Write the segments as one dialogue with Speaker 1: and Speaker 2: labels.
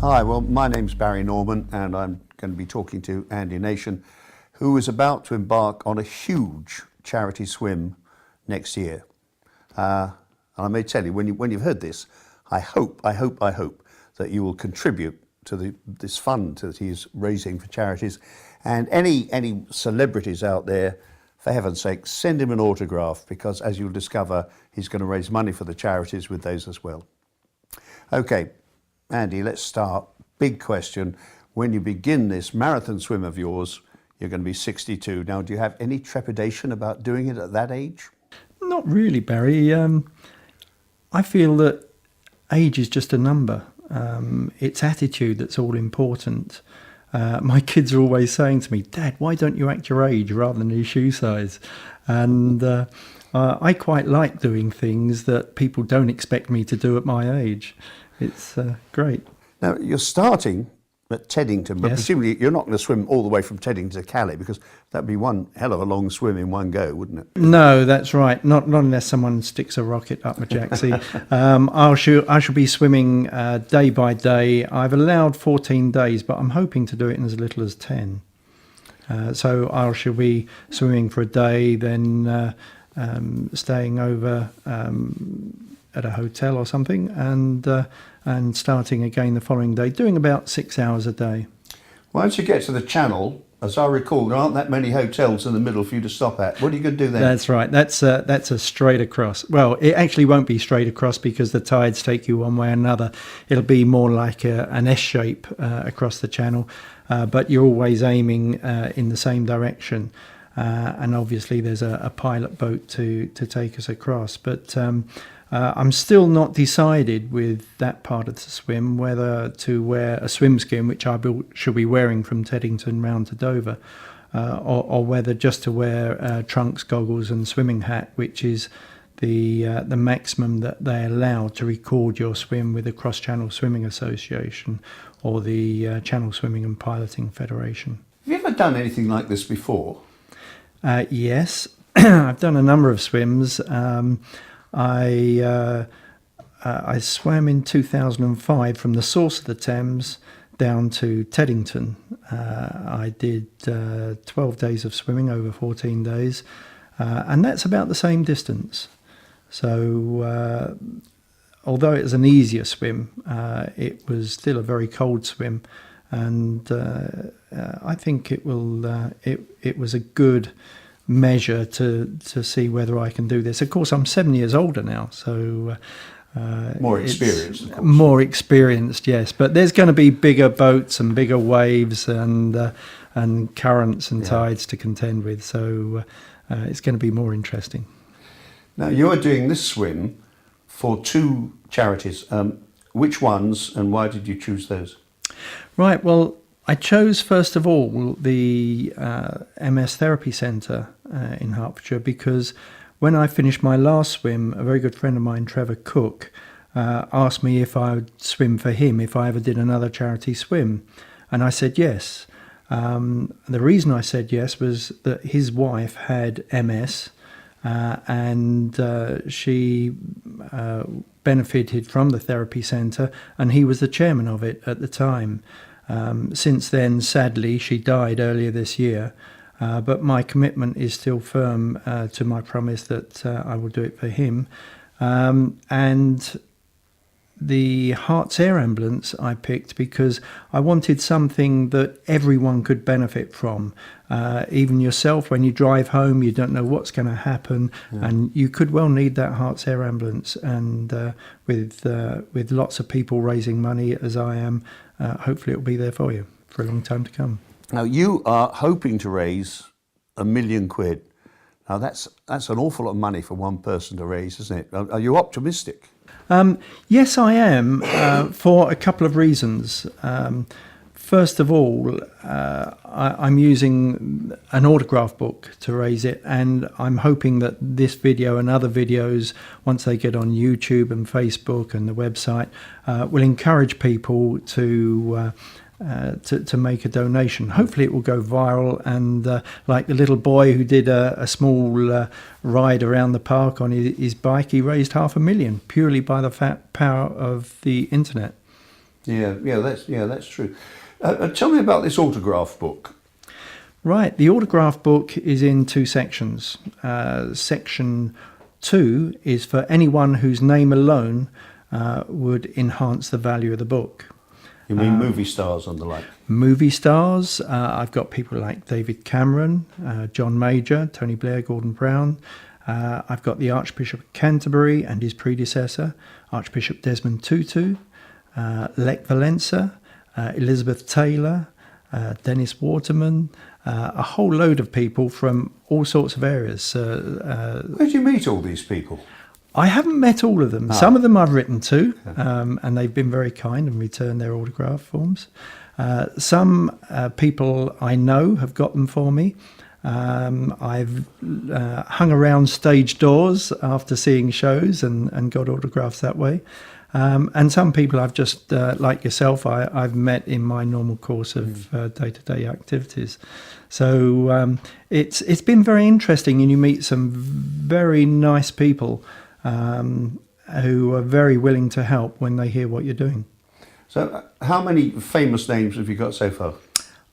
Speaker 1: Hi, well, my name's Barry Norman, and I'm going to be talking to Andy Nation, who is about to embark on a huge charity swim next year. And I may tell you, when you've heard this, I hope that you will contribute to this fund that he's raising for charities. And any celebrities out there, for heaven's sake, send him an autograph, because as you'll discover, he's going to raise money for the charities with those as well. Okay, Andy, let's start. Big question. When you begin this marathon swim of yours, you're going to be 62. Now, do you have any trepidation about doing it at that age?
Speaker 2: Not really, Barry. I feel that age is just a number. It's attitude that's all important. My kids are always saying to me, "Dad, why don't you act your age rather than your shoe size?" And I quite like doing things that people don't expect me to do at my age. It's great.
Speaker 1: Now, you're starting at Teddington, but
Speaker 2: Yes.
Speaker 1: presumably you're not going to swim all the way from Teddington to Calais, because that'd be one hell of a long swim in one go, wouldn't it?
Speaker 2: No, that's right. Not unless someone sticks a rocket up my jacksie. I shall be swimming day by day. I've allowed 14 days, but I'm hoping to do it in as little as 10. So I shall be swimming for a day, then staying over at a hotel or something, and starting again the following day, doing about 6 hours a day.
Speaker 1: Once you get to the channel, as I recall, there aren't that many hotels in the middle for you to stop at. What are you going to do then?
Speaker 2: That's right. That's a straight across. Well, it actually won't be straight across because the tides take you one way or another. It'll be more like an S shape across the channel, but you're always aiming in the same direction. And obviously there's a pilot boat to take us across. But I'm still not decided with that part of the swim whether to wear a swim skin, which I shall be wearing from Teddington round to Dover, or whether just to wear trunks, goggles and swimming hat, which is the maximum that they allow to record your swim with the Cross Channel Swimming Association or the Channel Swimming and Piloting Federation.
Speaker 1: Have you ever done anything like this before?
Speaker 2: Yes, I've done a number of swims. I swam in 2005 from the source of the Thames down to Teddington. I did 12 days of swimming over 14 days, and that's about the same distance. So although it was an easier swim, it was still a very cold swim, and I think it was a good measure to see whether I can do this. Of course, I'm 7 years older now, so
Speaker 1: More experienced, of course.
Speaker 2: More experienced, yes. But there's going to be bigger boats and bigger waves and currents and tides to contend with, so it's going to be more interesting.
Speaker 1: Now, you are doing this swim for two charities. Which ones, and why did you choose those?
Speaker 2: Right, well, I chose, first of all, the MS Therapy Centre in Hertfordshire, because when I finished my last swim, a very good friend of mine, Trevor Cook, asked me if I would swim for him if I ever did another charity swim. And I said yes. The reason I said yes was that his wife had MS, and she benefited from the therapy centre, and he was the chairman of it at the time. Since then, sadly, she died earlier this year, but my commitment is still firm to my promise that I will do it for him. And the Heart's Air Ambulance I picked because I wanted something that everyone could benefit from. Even yourself, when you drive home, you don't know what's going to happen, and you could well need that Heart's Air Ambulance. And with lots of people raising money, as I am, hopefully it'll be there for you for a long time to come.
Speaker 1: Now, you are hoping to raise £1 million. Now, that's an awful lot of money for one person to raise, isn't it? Are you optimistic?
Speaker 2: Yes, I am, for a couple of reasons. First of all, I'm using an autograph book to raise it, and I'm hoping that this video and other videos, once they get on YouTube and Facebook and the website, will encourage people to make a donation. Hopefully it will go viral, and like the little boy who did a small ride around the park on his bike, he raised £500,000 purely by the power of the internet.
Speaker 1: That's true. Tell me about this autograph book.
Speaker 2: Right, the autograph book is in two sections. Section 2 is for anyone whose name alone would enhance the value of the book.
Speaker 1: You mean movie stars and the like?
Speaker 2: Movie stars, I've got people like David Cameron, John Major, Tony Blair, Gordon Brown. I've got the Archbishop of Canterbury and his predecessor, Archbishop Desmond Tutu, Lech Walesa, Elizabeth Taylor, Dennis Waterman, a whole load of people from all sorts of areas.
Speaker 1: Where did you meet all these people?
Speaker 2: I haven't met all of them. Some of them I've written to, and they've been very kind and returned their autograph forms. Some people I know have got them for me. I've hung around stage doors after seeing shows and got autographs that way. And some people I've just, like yourself, I've met in my normal course of day-to-day activities. So it's been very interesting, and you meet some very nice people who are very willing to help when they hear what you're doing.
Speaker 1: So how many famous names have you got so far?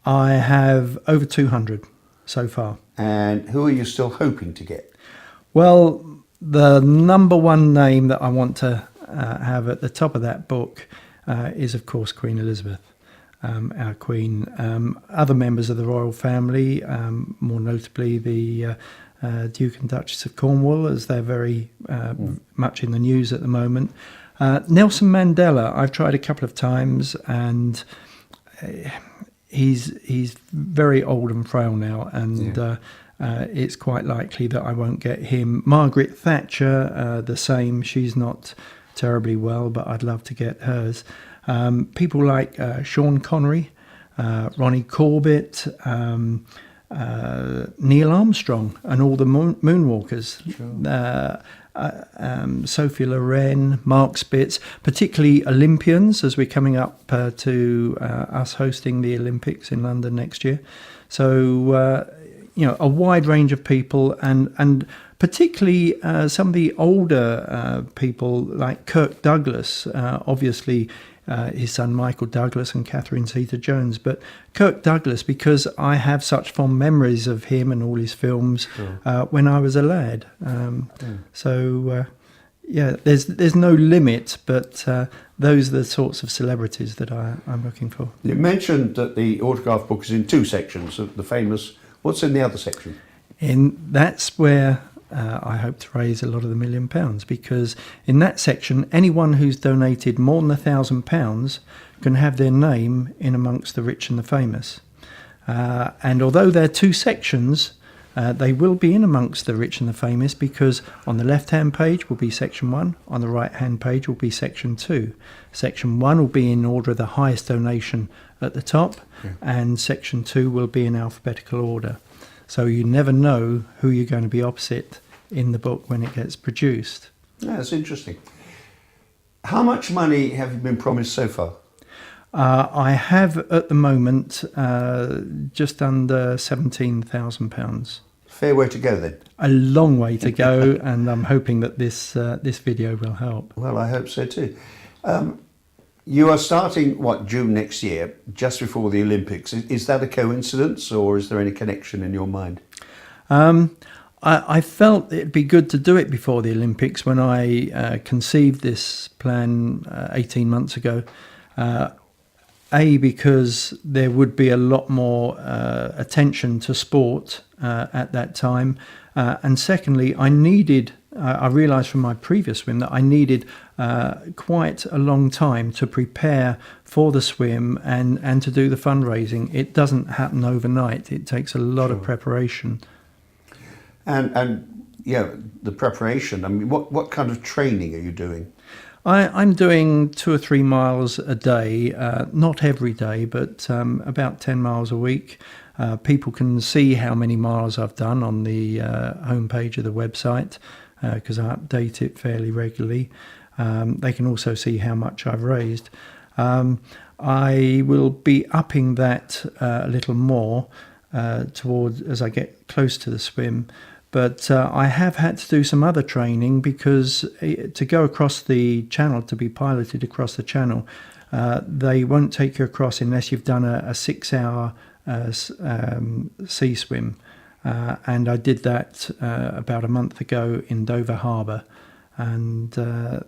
Speaker 2: I have over 200 so far.
Speaker 1: And who are you still hoping to get?
Speaker 2: Well, the number one name that I want to have at the top of that book is, of course, Queen Elizabeth, our Queen. Other members of the royal family, more notably the Duke and Duchess of Cornwall, as they're very much in the news at the moment. Nelson Mandela, I've tried a couple of times, and he's very old and frail now, and it's quite likely that I won't get him. Margaret Thatcher, the same. She's not terribly well, but I'd love to get hers. People like Sean Connery, Ronnie Corbett, Neil Armstrong and all the moonwalkers, Sophia Loren, Mark Spitz, particularly Olympians, as we're coming up to us hosting the Olympics in London next year. So, a wide range of people, and particularly some of the older people like Kirk Douglas, obviously his son Michael Douglas and Catherine Zeta-Jones, but Kirk Douglas, because I have such fond memories of him and all his films when I was a lad. So there's no limit, but those are the sorts of celebrities that I'm looking for.
Speaker 1: You mentioned that the autograph book is in two sections, the famous. What's in the other section?
Speaker 2: That's where I hope to raise a lot of the £1 million, because in that section, anyone who's donated more than £1,000 can have their name in amongst the rich and the famous. And although there are two sections, they will be in amongst the rich and the famous, because on the left-hand page will be section 1, on the right-hand page will be section 2. Section 1 will be in order of the highest donation at the top, and section 2 will be in alphabetical order. So you never know who you're going to be opposite in the book when it gets produced.
Speaker 1: Yeah, that's interesting. How much money have you been promised so far?
Speaker 2: I have at the moment just under £17,000.
Speaker 1: Fair way to go then.
Speaker 2: A long way to go, and I'm hoping that this video will help.
Speaker 1: Well, I hope so too. You are starting, June next year, just before the Olympics. Is that a coincidence, or is there any connection in your mind?
Speaker 2: I felt it'd be good to do it before the Olympics when I conceived this plan 18 months ago. Because there would be a lot more attention to sport at that time. And secondly, I realised from my previous swim that I needed quite a long time to prepare for the swim and to do the fundraising. It doesn't happen overnight. It takes a lot of preparation. And
Speaker 1: the preparation, I mean, what kind of training are you doing?
Speaker 2: I'm doing 2 or 3 miles a day, not every day, but about 10 miles a week. People can see how many miles I've done on the homepage of the website, because I update it fairly regularly. They can also see how much I've raised. I will be upping that a little more as I get close to the swim. But I have had to do some other training because to go across the channel, to be piloted across the channel, they won't take you across unless you've done a 6-hour sea swim. And I did that about a month ago in Dover Harbour. And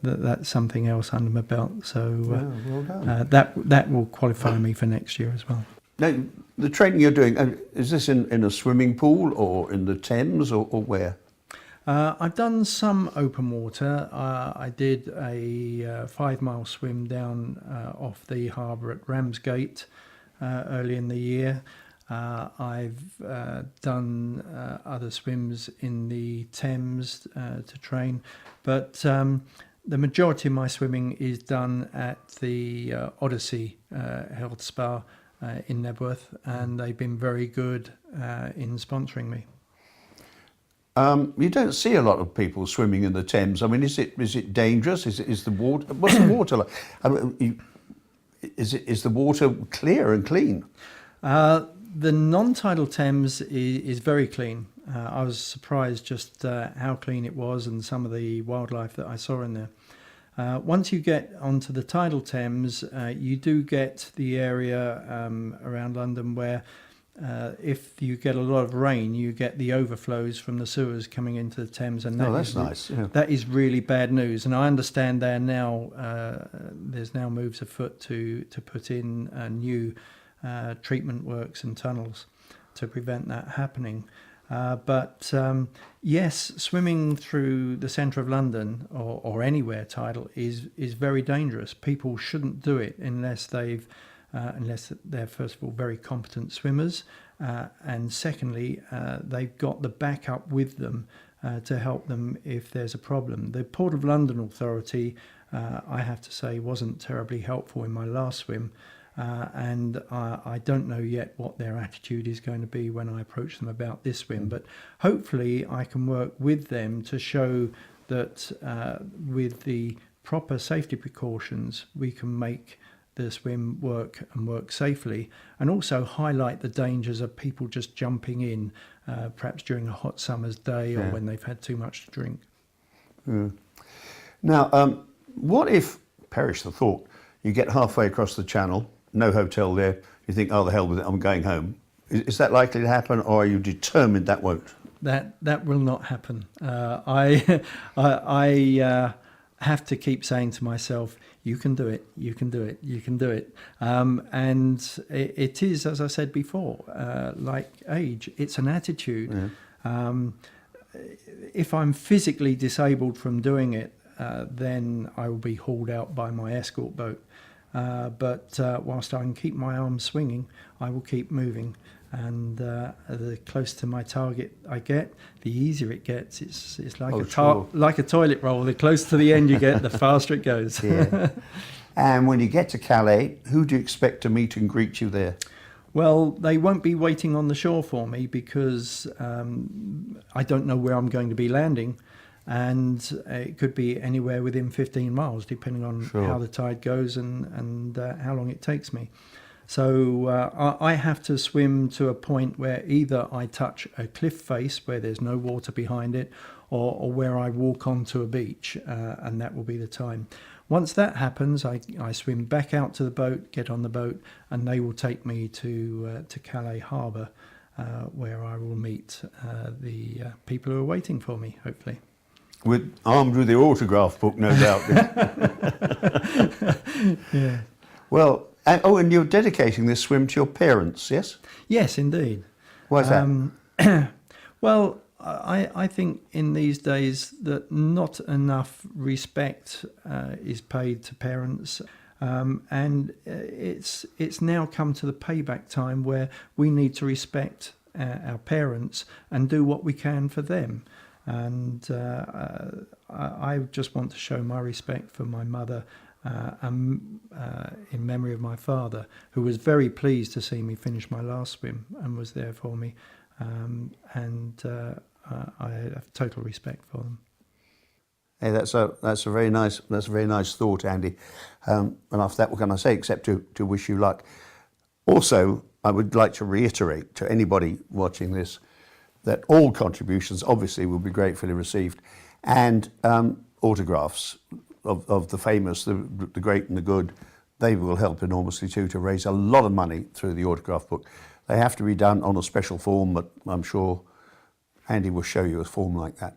Speaker 2: that's something else under my belt. So
Speaker 1: well done.
Speaker 2: that will qualify me for next year as well.
Speaker 1: Now, the training you're doing, is this in a swimming pool or in the Thames or where?
Speaker 2: I've done some open water. I did a 5-mile swim down off the harbour at Ramsgate early in the year. I've done other swims in the Thames to train, but the majority of my swimming is done at the Odyssey Health Spa in Nebworth, and they've been very good in sponsoring me.
Speaker 1: You don't see a lot of people swimming in the Thames. I mean, is it dangerous? Is the water? What's the water like? I mean, is the water clear and clean?
Speaker 2: The non-tidal Thames is very clean. I was surprised just how clean it was and some of the wildlife that I saw in there. Once you get onto the tidal Thames, you do get the area around London where if you get a lot of rain, you get the overflows from the sewers coming into the Thames, and
Speaker 1: that's nice. Yeah.
Speaker 2: That is really bad news. And I understand there's now moves afoot to put in new treatment works and tunnels to prevent that happening. But yes, swimming through the centre of London or anywhere tidal is very dangerous. People shouldn't do it unless they're first of all very competent swimmers, and secondly they've got the backup with them to help them if there's a problem. The Port of London Authority, I have to say, wasn't terribly helpful in my last swim. And I don't know yet what their attitude is going to be when I approach them about this swim, but hopefully I can work with them to show that with the proper safety precautions we can make the swim work and work safely, and also highlight the dangers of people just jumping in perhaps during a hot summer's day or when they've had too much to drink.
Speaker 1: Now, what if, perish the thought, you get halfway across the channel, no hotel there, you think, oh, the hell with it, I'm going home. Is that likely to happen, or are you determined that won't?
Speaker 2: That will not happen. I have to keep saying to myself, you can do it, you can do it, you can do it. And it is, as I said before, like age, it's an attitude. Yeah. If I'm physically disabled from doing it, then I will be hauled out by my escort boat. But whilst I can keep my arms swinging, I will keep moving. And the closer to my target I get, the easier it gets. It's like like a toilet roll. The closer to the end you get, the faster it goes.
Speaker 1: Yeah. And when you get to Calais, who do you expect to meet and greet you there?
Speaker 2: Well, they won't be waiting on the shore for me because I don't know where I'm going to be landing. And it could be anywhere within 15 miles, depending on how the tide goes and how long it takes me. So I have to swim to a point where either I touch a cliff face where there's no water behind it, or where I walk onto a beach, and that will be the time. Once that happens, I swim back out to the boat, get on the boat, and they will take me to Calais harbour, where I will meet the people who are waiting for me, hopefully.
Speaker 1: Armed with the autograph book, no doubt.
Speaker 2: Yeah.
Speaker 1: Well, and you're dedicating this swim to your parents, yes?
Speaker 2: Yes, indeed.
Speaker 1: Why is that?
Speaker 2: Well, I think in these days that not enough respect is paid to parents, and it's now come to the payback time where we need to respect our parents and do what we can for them. And I just want to show my respect for my mother and in memory of my father, who was very pleased to see me finish my last swim and was there for me. I have total respect for them.
Speaker 1: Hey, that's a very nice thought, Andy. And after that, what can I say except to wish you luck? Also, I would like to reiterate to anybody watching this, that all contributions obviously will be gratefully received, and autographs of the famous, the great and the good. They will help enormously too to raise a lot of money through the autograph book. They have to be done on a special form, but I'm sure Andy will show you a form like that.